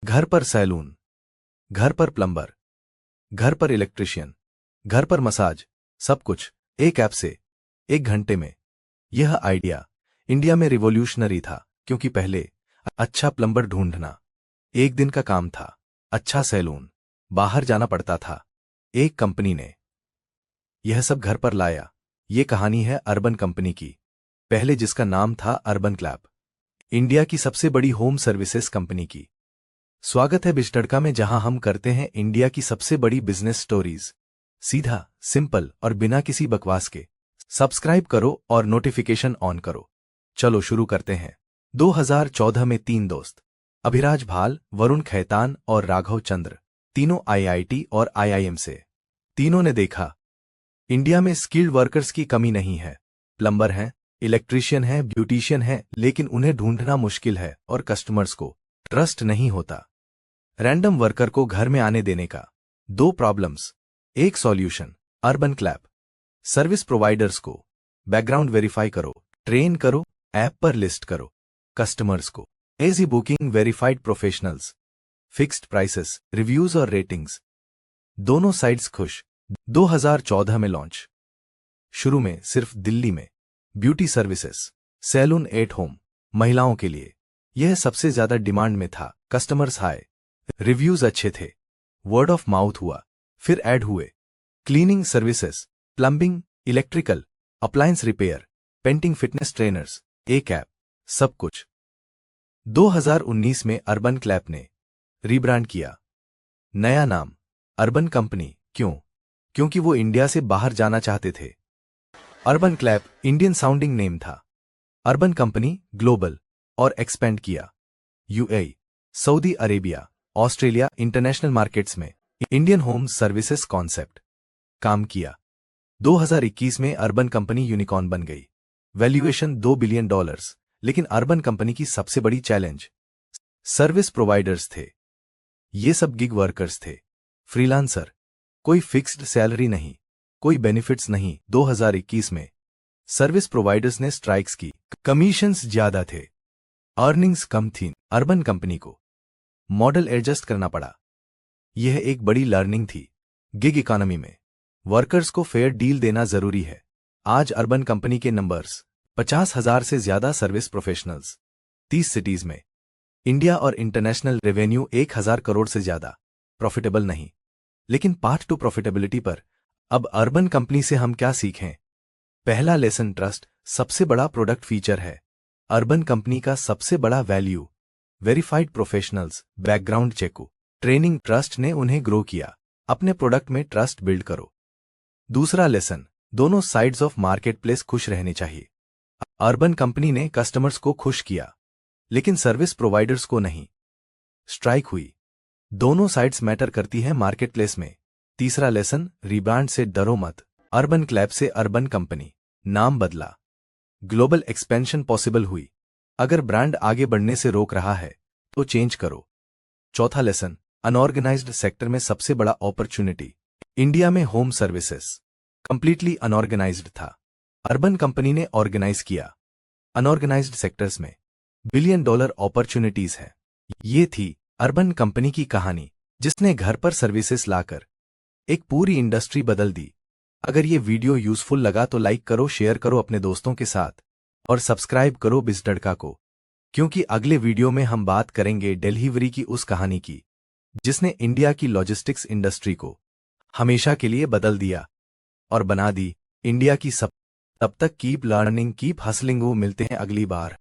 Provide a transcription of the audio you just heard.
घर पर सैलून, घर पर प्लम्बर, घर पर इलेक्ट्रिशियन, घर पर मसाज, सब कुछ एक ऐप से 1 घंटे में। यह आइडिया इंडिया में रिवॉल्यूशनरी था, क्योंकि पहले अच्छा प्लम्बर ढूंढना 1 दिन का काम था, अच्छा सैलून बाहर जाना पड़ता था। एक कंपनी ने यह सब घर पर लाया। ये कहानी है अर्बन कंपनी की, पहले जिसका नाम था अर्बन क्लैप, इंडिया की सबसे बड़ी होम सर्विसेज कंपनी की। स्वागत है बिजटड़का में, जहां हम करते हैं इंडिया की सबसे बड़ी बिजनेस स्टोरीज, सीधा, सिंपल और बिना किसी बकवास के। सब्सक्राइब करो और नोटिफिकेशन ऑन करो। चलो शुरू करते हैं। 2014 में 3 दोस्त, अभिराज भाल, वरुण खैतान और राघव चंद्र, तीनों आईआईटी और आईआईएम से। तीनों ने देखा इंडिया में स्किल्ड वर्कर्स की कमी नहीं है। प्लम्बर हैं, इलेक्ट्रिशियन हैं, ब्यूटिशियन हैं, लेकिन उन्हें ढूंढना मुश्किल है और कस्टमर्स को ट्रस्ट नहीं होता। रैंडम वर्कर को घर में आने देने का 2 प्रॉब्लम्स, एक solution. Urban Clap service providers को बैकग्राउंड वेरीफाई करो, ट्रेन करो, ऐप पर लिस्ट करो। कस्टमर्स को easy booking, verified professionals, fixed prices, reviews और रेटिंग्स। दोनों साइड्स खुश। 2014 में लॉन्च। शुरू में सिर्फ दिल्ली में। Beauty services, salon at home, महिलाओं के लिए। यह सबसे ज्यादा डिमांड में था। कस्टमर्स हाई, रिव्यूज अच्छे थे, वर्ड ऑफ माउथ हुआ, फिर ऐड हुए। Cleaning services, plumbing, electrical, appliance repair, painting, fitness trainers, एक ऐप, सब कुछ। 2019 में अर्बन क्लैप ने रीब्रांड किया। नया नाम अर्बन कंपनी। क्यों? क्योंकि वो इंडिया से बाहर जाना चाहते थे। Urban clap Indian sounding name था। अर्बन कंपनी ग्लोबल और एक्सपेंड किया। UAE, Saudi Arabia, Australia, international markets में इंडियन होम सर्विसेज कॉन्सेप्ट काम किया। 2021 में अर्बन कंपनी यूनिकॉर्न बन गई। Valuation $2 billion. लेकिन अर्बन कंपनी की सबसे बड़ी चैलेंज सर्विस प्रोवाइडर्स थे। ये सब गिग वर्कर्स थे, फ्रीलांसर, कोई फिक्स्ड सैलरी नहीं, कोई बेनिफिट्स नहीं। 2021 में सर्विस प्रोवाइडर्स ने स्ट्राइक्स की, कमीशंस ज्यादा थे, अर्निंग्स कम थी। अर्बन कंपनी को मॉडल एडजस्ट करना पड़ा। यह एक बड़ी लर्निंग थी। गिग इकोनॉमी में वर्कर्स को फेयर डील देना जरूरी है। आज अर्बन कंपनी के नंबर्स 50,000 से ज्यादा सर्विस प्रोफेशनल्स, 30 सिटीज में। इंडिया और इंटरनेशनल रेवेन्यू 1,000 करोड़ से ज्यादा। प्रॉफिटेबल नहीं, लेकिन पाथ टू प्रॉफिटेबिलिटी पर। अब अर्बन कंपनी से हम क्या सीखें? पहला लेसन, ट्रस्ट सबसे बड़ा प्रोडक्ट फीचर है। अर्बन कंपनी का सबसे बड़ा value verified professionals, background check, training. Trust ने उन्हें ग्रो किया। अपने प्रोडक्ट में ट्रस्ट बिल्ड करो। दूसरा लेसन, दोनों साइड्स ऑफ मार्केट प्लेस खुश रहने चाहिए। अर्बन कंपनी ने कस्टमर्स को खुश किया, लेकिन सर्विस प्रोवाइडर्स को नहीं। स्ट्राइक हुई। दोनों साइड्स मैटर करती हैं मार्केट प्लेस में। तीसरा लेसन, रीब्रांड से डरो मत। अर्बन क्लैप से अर्बन कंपनी नाम बदला। ग्लोबल एक्सपेंशन पॉसिबल हुई। अगर ब्रांड आगे बढ़ने से रोक रहा है तो चेंज करो। चौथा लेसन, अनऑर्गेनाइज्ड सेक्टर में सबसे बड़ा अपॉर्चुनिटी। इंडिया में होम सर्विसेज कंप्लीटली अनऑर्गेनाइज्ड था। अर्बन कंपनी ने ऑर्गेनाइज किया। अनऑर्गेनाइज्ड सेक्टर्स में $1 बिलियन अपॉर्चुनिटीज है। ये थी अर्बन कंपनी की कहानी, जिसने घर पर सर्विसेज लाकर एक पूरी इंडस्ट्री बदल दी। अगर ये वीडियो यूजफुल लगा तो लाइक करो, शेयर करो अपने दोस्तों के साथ और सब्सक्राइब करो बिजटड़का को, क्योंकि अगले वीडियो में हम बात करेंगे डिलीवरी की, उस कहानी की जिसने इंडिया की लॉजिस्टिक्स इंडस्ट्री को हमेशा के लिए बदल दिया और बना दी इंडिया की सब। तब तक कीप लर्निंग, कीप हसलिंग। मिलते हैं अगली बार।